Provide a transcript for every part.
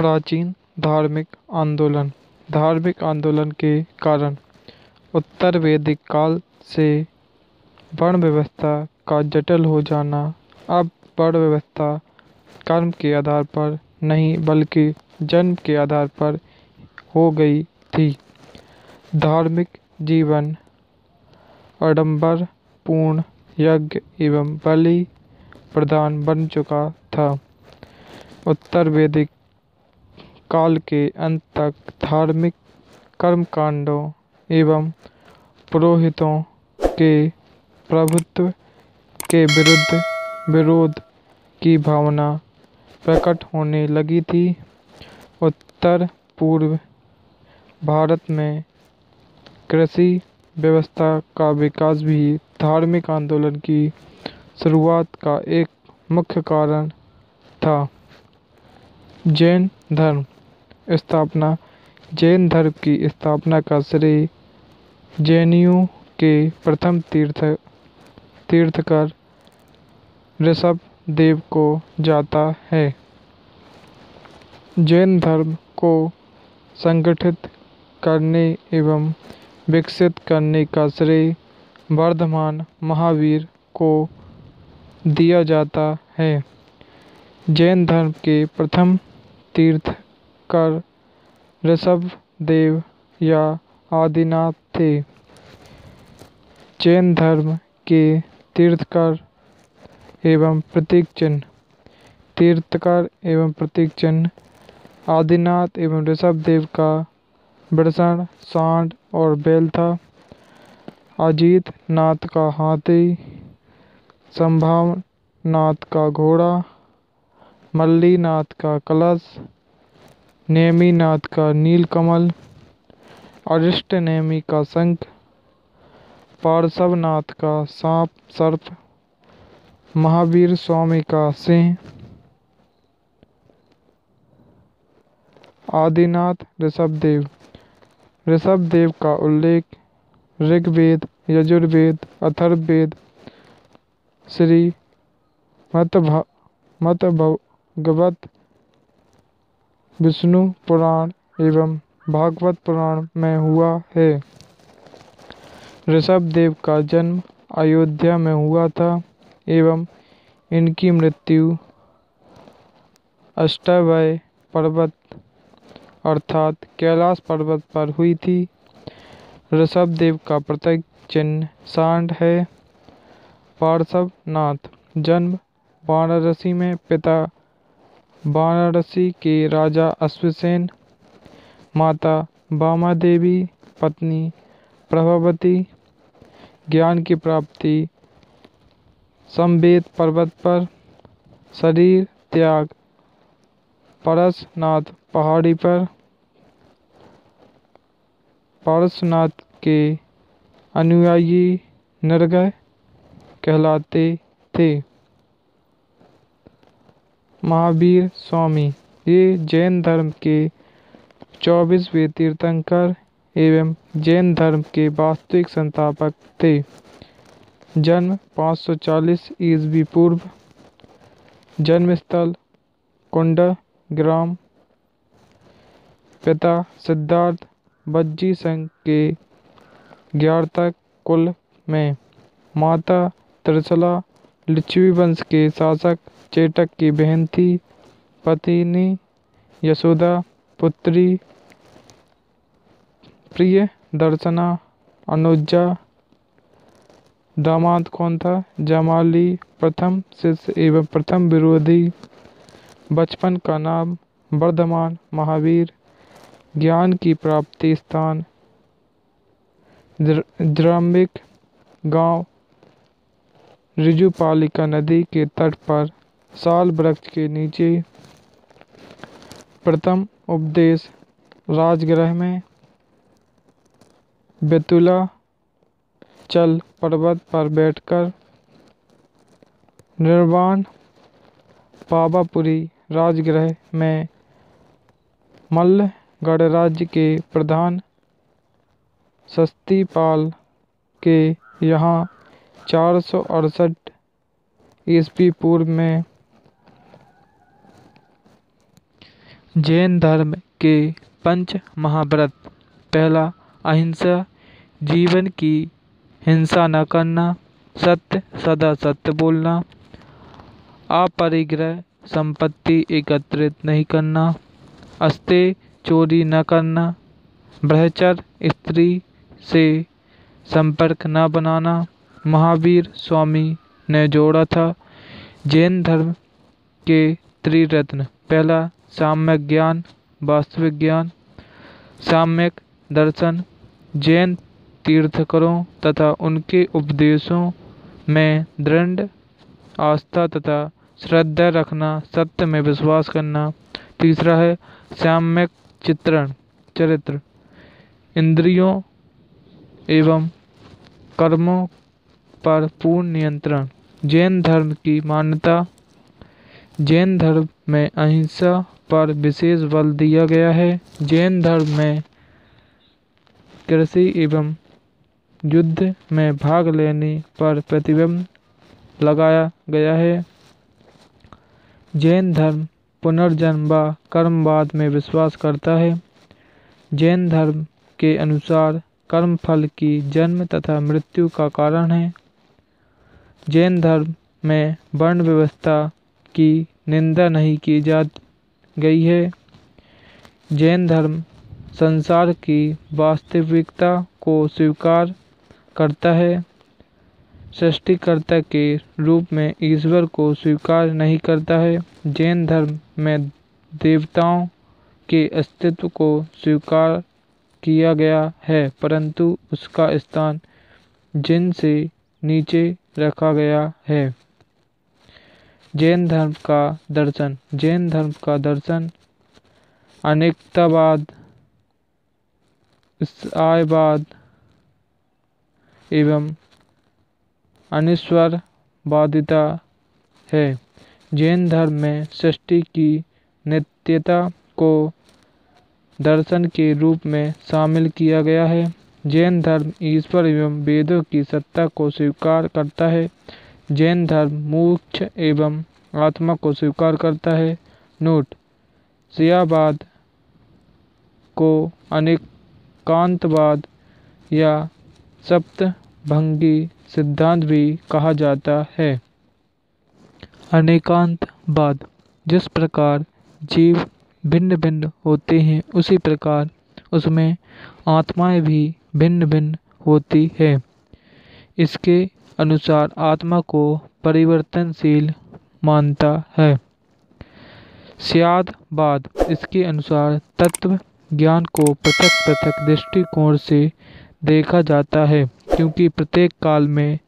प्राचीन धार्मिक आंदोलन के कारण उत्तर वैदिक काल से वर्ण व्यवस्था का जटिल हो जाना। अब वर्ण व्यवस्था कर्म के आधार पर नहीं बल्कि जन्म के आधार पर हो गई थी। धार्मिक जीवन आडंबर पूर्ण यज्ञ एवं बलि प्रधान बन चुका था। उत्तर वैदिक काल के अंत तक धार्मिक कर्मकांडों एवं पुरोहितों के प्रभुत्व के विरुद्ध विरोध की भावना प्रकट होने लगी थी। उत्तर पूर्व भारत में कृषि व्यवस्था का विकास भी धार्मिक आंदोलन की शुरुआत का एक मुख्य कारण था। जैन धर्म की स्थापना का श्रेय जैनियों के प्रथम तीर्थकर ऋषभ देव को जाता है। जैन धर्म को संगठित करने एवं विकसित करने का श्रेय वर्धमान महावीर को दिया जाता है। जैन धर्म के प्रथम तीर्थकर ऋषभ देव या आदिनाथ थे। जैन धर्म के तीर्थकर एवं प्रतीक चिन्ह आदिनाथ एवं ऋषभ देव का वृषण, सांड और बैल था। अजीत नाथ का हाथी, संभावनाथ का घोड़ा, मल्लीनाथ का कलश, नेमिनाथ का नीलकमल, अरिष्टनेमि का शंख, पार्श्वनाथ का सांप सर्प, महावीर स्वामी का सिंह, आदिनाथ ऋषभ देव का उल्लेख ऋग्वेद, यजुर्वेद, अथर्ववेद, श्रीमद्भागवत, विष्णु पुराण एवं भागवत पुराण में हुआ है। ऋषभ देव का जन्म अयोध्या में हुआ था एवं इनकी मृत्यु अष्टवै पर्वत अर्थात कैलाश पर्वत पर हुई थी। ऋषभ देव का प्रतीक चिन्ह सांड है। पार्श्वनाथ जन्म वाराणसी में, पिता वाराणसी के राजा अश्वसेन, माता बामा देवी, पत्नी प्रभावती। ज्ञान की प्राप्ति समवेत पर्वत पर, शरीर त्याग पारसनाथ पहाड़ी पर। पारसनाथ के अनुयायी निर्गय कहलाते थे। महावीर स्वामी ये जैन धर्म के 24वें तीर्थंकर एवं जैन धर्म के वास्तविक संस्थापक थे। जन्म 540 ईस्वी पूर्व। जन्मस्थल कुंड ग्राम। पिता सिद्धार्थ बज्जी संघ के ज्ञातक कुल में, माता त्रिशला लिच्छवी वंश के शासक चेटक की बहन थी। पत्नी यशोदा, पुत्री प्रिय दर्शना, अनुजा। दामाद कौन था? जमाली प्रथम शिष्य एवं प्रथम विरोधी। बचपन का नाम वर्धमान महावीर। ज्ञान की प्राप्ति स्थान द्राम्बिक गांव ऋजुपालिका नदी के तट पर साल वृक्ष के नीचे। प्रथम उपदेश राजगृह में। बेतुला चल पर्वत पर बैठकर। निर्वाण पावापुरी राजगृह में मल्ल गणराज्य के प्रधान सस्तीपाल के यहाँ 468 ईस्वी पूर्व में जैन धर्म के पंच महाव्रत। पहला, अहिंसा, जीवन की हिंसा न करना, सत्य सदा सत्य बोलना, अपरिग्रह, संपत्ति एकत्रित नहीं करना, अस्तेय, चोरी न करना, ब्रह्मचर्य, स्त्री से संपर्क न बनाना। महावीर स्वामी ने जोड़ा था जैन धर्म के त्रिरत्न। पहला, साम्यक ज्ञान, वास्तविक ज्ञान, साम्यक दर्शन, जैन तीर्थंकरों तथा उनके उपदेशों में दृढ़ आस्था तथा श्रद्धा रखना, सत्य में विश्वास करना। तीसरा है साम्यक चरित्र, इंद्रियों एवं कर्मों पर पूर्ण नियंत्रण। जैन धर्म की मान्यता। जैन धर्म में अहिंसा पर विशेष बल दिया गया है। जैन धर्म में कृषि एवं युद्ध में भाग लेने पर प्रतिबंध लगाया गया है। जैन धर्म पुनर्जन्म व कर्मवाद में विश्वास करता है। जैन धर्म के अनुसार कर्म फल की जन्म तथा मृत्यु का कारण है। जैन धर्म में वर्ण व्यवस्था की निंदा नहीं की जा गई है। जैन धर्म संसार की वास्तविकता को स्वीकार करता है। सृष्टिकर्ता के रूप में ईश्वर को स्वीकार नहीं करता है। जैन धर्म में देवताओं के अस्तित्व को स्वीकार किया गया है, परंतु उसका स्थान जिन से नीचे रखा गया है। जैन धर्म का दर्शन। जैन धर्म का दर्शन अनेकतावाद, सायवाद एवं अनिश्वरवादिता है। जैन धर्म में सृष्टि की नित्यता को दर्शन के रूप में शामिल किया गया है। जैन धर्म ईश्वर एवं वेदों की सत्ता को स्वीकार करता है। जैन धर्म मोक्ष एवं आत्मा को स्वीकार करता है। नोट: सायवाद को अनेकांतवाद या सप्तभंगी सिद्धांत भी कहा जाता है। अनेकांतवाद: जिस प्रकार जीव भिन्न भिन्न होते हैं, उसी प्रकार उसमें आत्माएं भी भिन्न भिन्न होती है। इसके अनुसार आत्मा को परिवर्तनशील मानता है। सायवाद: इसके अनुसार तत्व ज्ञान को पृथक पृथक दृष्टिकोण से देखा जाता है, क्योंकि प्रत्येक काल में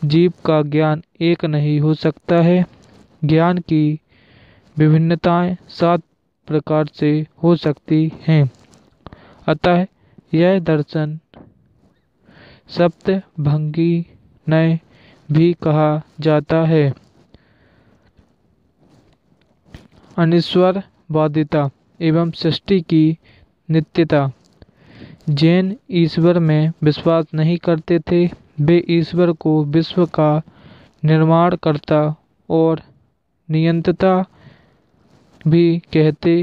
जीव का ज्ञान एक नहीं हो सकता है। ज्ञान की विभिन्नताएं 7 प्रकार से हो सकती हैं। अतः यह दर्शन सप्तभंगी न्याय भी कहा जाता है। अनिश्वरवादिता एवं सृष्टि की नित्यता। जैन ईश्वर में विश्वास नहीं करते थे। वे ईश्वर को विश्व का निर्माणकर्ता और नियंता भी कहते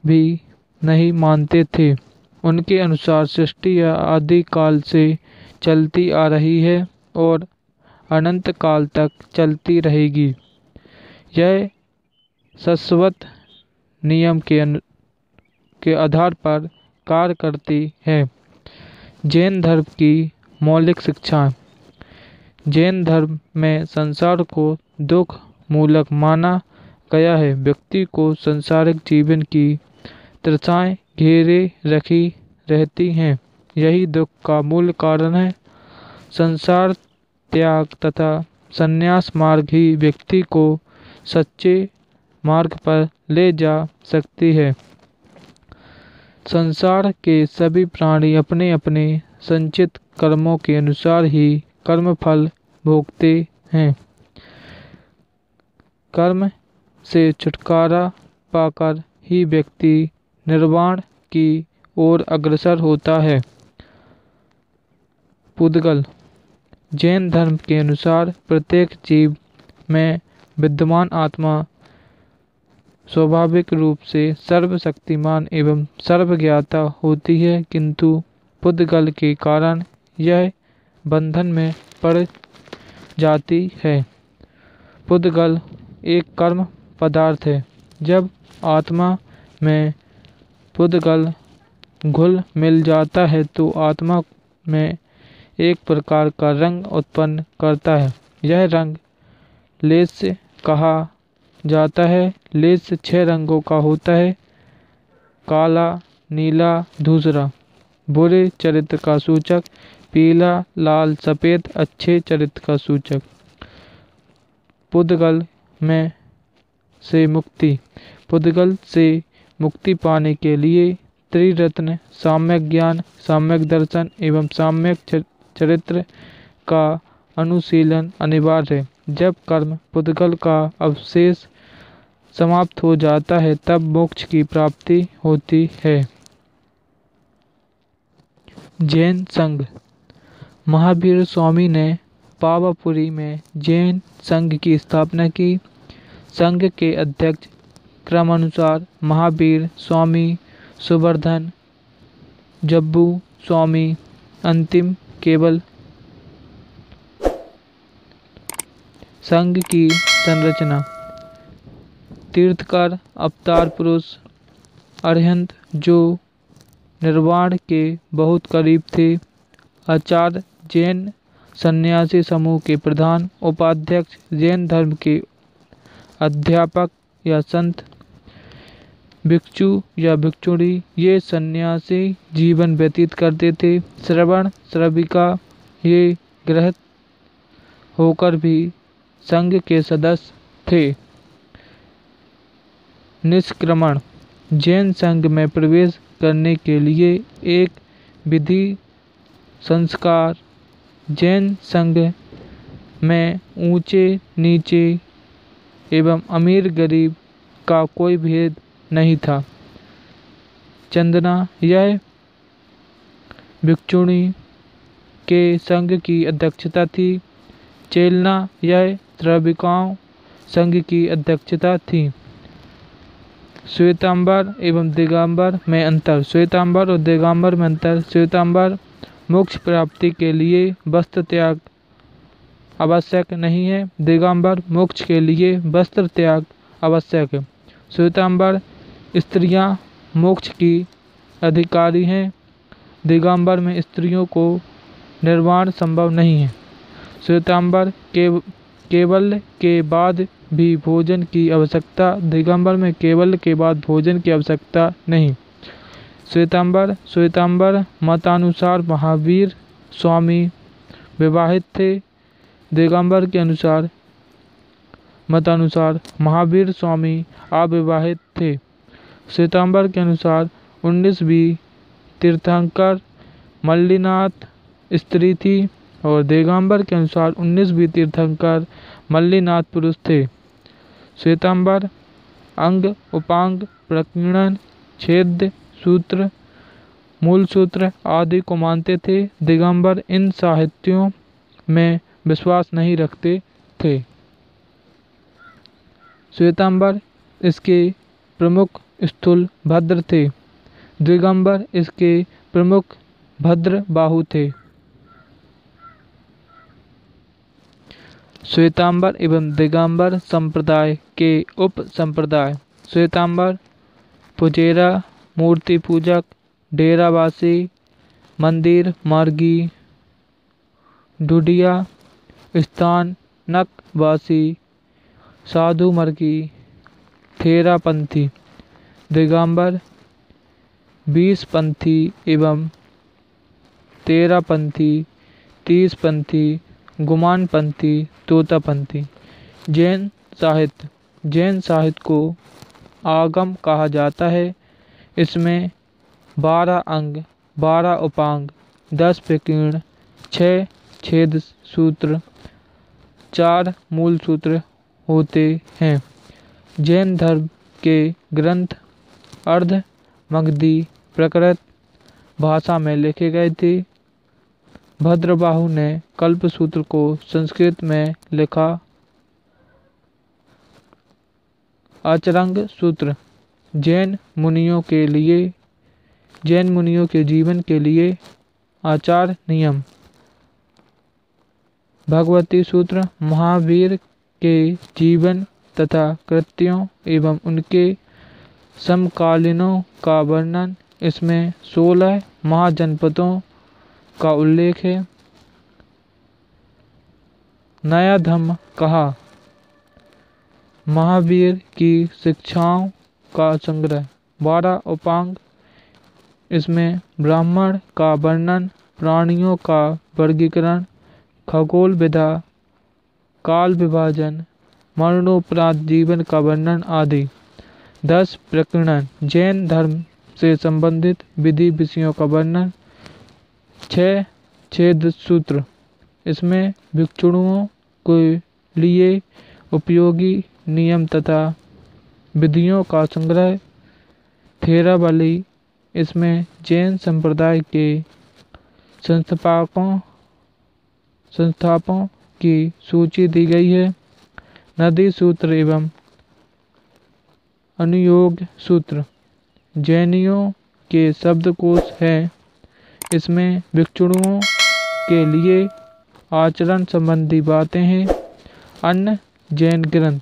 भी नहीं मानते थे। उनके अनुसार सृष्टि आदि काल से चलती आ रही है और अनंत काल तक चलती रहेगी। यह शाश्वत नियम के आधार पर कार्य करती है। जैन धर्म की मौलिक शिक्षाएं। जैन धर्म में संसार को दुख मूलक माना गया है। व्यक्ति को सांसारिक जीवन की तृष्णाएं घेरे रखी रहती हैं। यही दुख का मूल कारण है। संसार त्याग तथा संन्यास मार्ग ही व्यक्ति को सच्चे मार्ग पर ले जा सकती है। संसार के सभी प्राणी अपने अपने संचित कर्मों के अनुसार ही कर्मफल भोगते हैं। कर्म से छुटकारा पाकर ही व्यक्ति निर्वाण की ओर अग्रसर होता है। पूदगल: जैन धर्म के अनुसार प्रत्येक जीव में विद्यमान आत्मा स्वाभाविक रूप से सर्वशक्तिमान एवं सर्वज्ञाता होती है, किंतु पुद्गल के कारण यह बंधन में पड़ जाती है। पुद्गल एक कर्म पदार्थ है। जब आत्मा में पुद्गल घुल मिल जाता है तो आत्मा में एक प्रकार का रंग उत्पन्न करता है। यह रंग लेस्य कहा जाता है। लेस्य 6 रंगों का होता है: काला, नीला, धूसरा बुरे चरित्र का सूचक, पीला, लाल, सफ़ेद अच्छे चरित्र का सूचक। पुद्गल में से मुक्ति। पुद्गल से मुक्ति पाने के लिए त्रिरत्न सम्यक ज्ञान, सम्यक दर्शन एवं सम्यक चरित्र का अनुशीलन अनिवार्य है। जब कर्म पुद्गल का अवशेष समाप्त हो जाता है तब मोक्ष की प्राप्ति होती है। जैन संघ। महावीर स्वामी ने पावापुरी में जैन संघ की स्थापना की। संघ के अध्यक्ष क्रमानुसार महावीर स्वामी, सुवर्धन, जब्बू स्वामी, अंतिम केवल। संघ की संरचना। तीर्थकर, अवतार पुरुष, अरिहंत जो निर्वाण के बहुत करीब थे, आचार्य, जैन सन्यासी समूह के प्रधान, उपाध्यक्ष, जैन धर्म के अध्यापक या संत, भिक्षु या भिक्षुणी, ये सन्यासी जीवन व्यतीत करते थे। श्रवण, श्रविका, ये गृहस्थ होकर भी संघ के सदस्य थे। निष्क्रमण। जैन संघ में प्रवेश करने के लिए एक विधि संस्कार। जैन संघ में ऊंचे नीचे एवं अमीर गरीब का कोई भेद नहीं था। चंदना, यह भिक्षुणी के संघ की अध्यक्षता थी। चेलना, यह श्रविकाओं संघ की अध्यक्षता थी। श्वेतांबर एवं दिगंबर में अंतर। श्वेतांबर और दिगंबर में अंतर। श्वेतांबर मोक्ष प्राप्ति के लिए वस्त्र त्याग आवश्यक नहीं है। दिगंबर मोक्ष के लिए वस्त्र त्याग आवश्यक है। श्वेतांबर स्त्रियां मोक्ष की अधिकारी हैं। दिगंबर में स्त्रियों को निर्वाण संभव नहीं है। श्वेतांबर केवल के बाद भी भोजन की आवश्यकता। दिगंबर में केवल के बाद भोजन की आवश्यकता नहीं। श्वेतांबर मतानुसार महावीर स्वामी विवाहित थे। दिगंबर के मतानुसार महावीर स्वामी अविवाहित थे। श्वेतांबर के अनुसार 19वीं तीर्थंकर मल्लिनाथ स्त्री थी और दिगंबर के अनुसार 19वीं तीर्थंकर मल्लिनाथ पुरुष थे। श्वेतांबर अंग, उपांग, प्रकीर्णन, छेद सूत्र, मूल सूत्र आदि को मानते थे। दिगंबर इन साहित्यों में विश्वास नहीं रखते थे। श्वेतांबर इसके प्रमुख स्थूल भद्र थे। दिगंबर इसके प्रमुख भद्र बाहु थे। श्वेतांबर एवं दिगंबर संप्रदाय के उप संप्रदाय। श्वेतांबर पुजेरा, मूर्ति पूजक, डेरावासी, मंदिर मार्गी, ढूढ़िया, स्थानकवासी, साधु मार्गी, थेरापंथी। दिगंबर 20पंथी एवं 13पंथी, 30पंथी, गुमानपंथी, तोतापंथी। जैन साहित्य को आगम कहा जाता है। इसमें 12 अंग, 12 उपांग, 10 प्रकीर्ण, 6 छेद सूत्र, 4 मूल सूत्र होते हैं। जैन धर्म के ग्रंथ अर्ध मगधी प्राकृत भाषा में लिखे गए थे। भद्रबाहु ने कल्पसूत्र को संस्कृत में लिखा। आचरंग सूत्र जैन मुनियों के जीवन के लिए आचार नियम। भगवती सूत्र महावीर के जीवन तथा कृत्यों एवं उनके समकालीनों का वर्णन। इसमें 16 महाजनपदों का उल्लेख है। नया धम्म कहा महावीर की शिक्षाओं का संग्रह। 12 उपांग। इसमें ब्राह्मण का वर्णन, प्राणियों का वर्गीकरण, खगोल विधा, काल विभाजन, मरणोपरांत जीवन का वर्णन आदि। 10 प्रकरण। जैन धर्म से संबंधित विधि विषयों का वर्णन। 6 छेद सूत्र। इसमें भिक्षुओं के लिए उपयोगी नियम तथा विधियों का संग्रह। थेरावली। इसमें जैन संप्रदाय के संस्थापकों की सूची दी गई है। नदी सूत्र एवं अनुयोग सूत्र जैनियों के शब्दकोश है। इसमें भिक्षुओं के लिए आचरण संबंधी बातें हैं। अन्य जैन ग्रंथ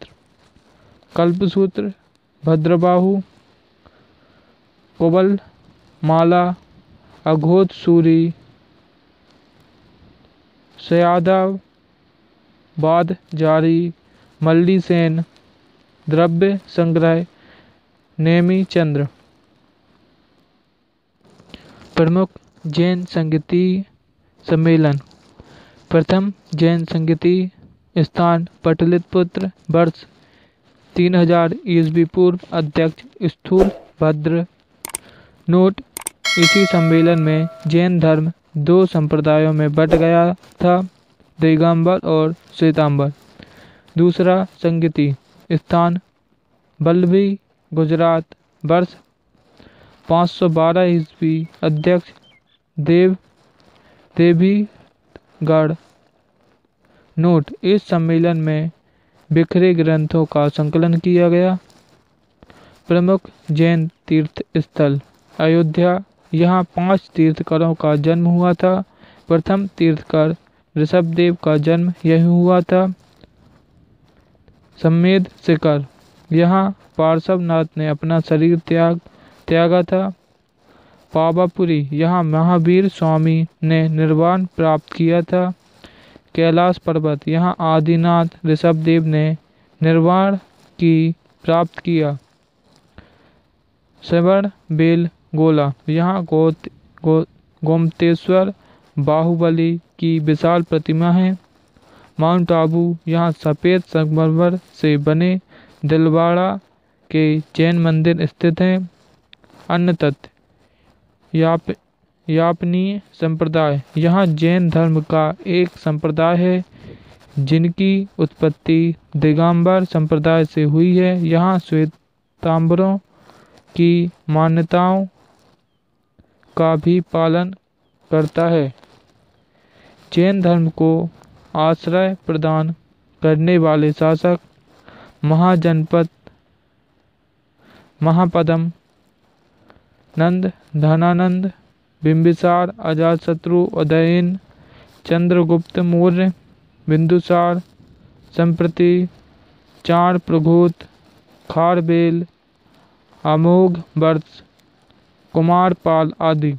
कल्पसूत्र, भद्रबाहु, कोवल माला, अघोतसूरी, सयादाव, बादजारी, मल्लीसेन, द्रव्य संग्रह, नेमी चंद्र। प्रमुख जैन संगीतीय सम्मेलन। प्रथम जैन संगीतीय स्थान पाटलिपुत्र, वर्ष 3000 ईस्वी पूर्व। अध्यक्ष स्थूल भद्र। नोट: इसी सम्मेलन में जैन धर्म 2 संप्रदायों में बंट गया था, दिगंबर और श्वेतांबर। दूसरा संगीतीय स्थान वल्लभी, गुजरात, वर्ष 512 ईस्वी। अध्यक्ष देवीगढ़। नोट: इस सम्मेलन में बिखरे ग्रंथों का संकलन किया गया। प्रमुख जैन तीर्थ स्थल। अयोध्या। यहाँ 5 तीर्थंकरों का जन्म हुआ था। प्रथम तीर्थंकर ऋषभदेव का जन्म यहीं हुआ था। सम्मेद शिखर। यहाँ पार्श्वनाथ ने अपना शरीर त्यागा था। पावापुरी। यहाँ महावीर स्वामी ने निर्वाण प्राप्त किया था। कैलाश पर्वत। यहाँ आदिनाथ ऋषभदेव ने निर्वाण की प्राप्त किया। श्रवण बेल गोला। यहाँ गोमतेश्वर बाहुबली की विशाल प्रतिमा है। माउंट आबू। यहाँ सफ़ेद संगमरमर से बने दिलवाड़ा के जैन मंदिर स्थित हैं। अन्य तथ्य: यापनीय संप्रदाय। यहाँ जैन धर्म का एक संप्रदाय है जिनकी उत्पत्ति दिगंबर संप्रदाय से हुई है। यहाँ श्वेतांबरों की मान्यताओं का भी पालन करता है। जैन धर्म को आश्रय प्रदान करने वाले शासक महाजनपद महापद्म, नंद, धनानंद, बिंबिसार, अजातशत्रु, उदयन, चंद्रगुप्त मौर्य, बिंदुसार, संप्रति, चार प्रघोत, खारबेल, अमोघ वर्ष, कुमारपाल आदि।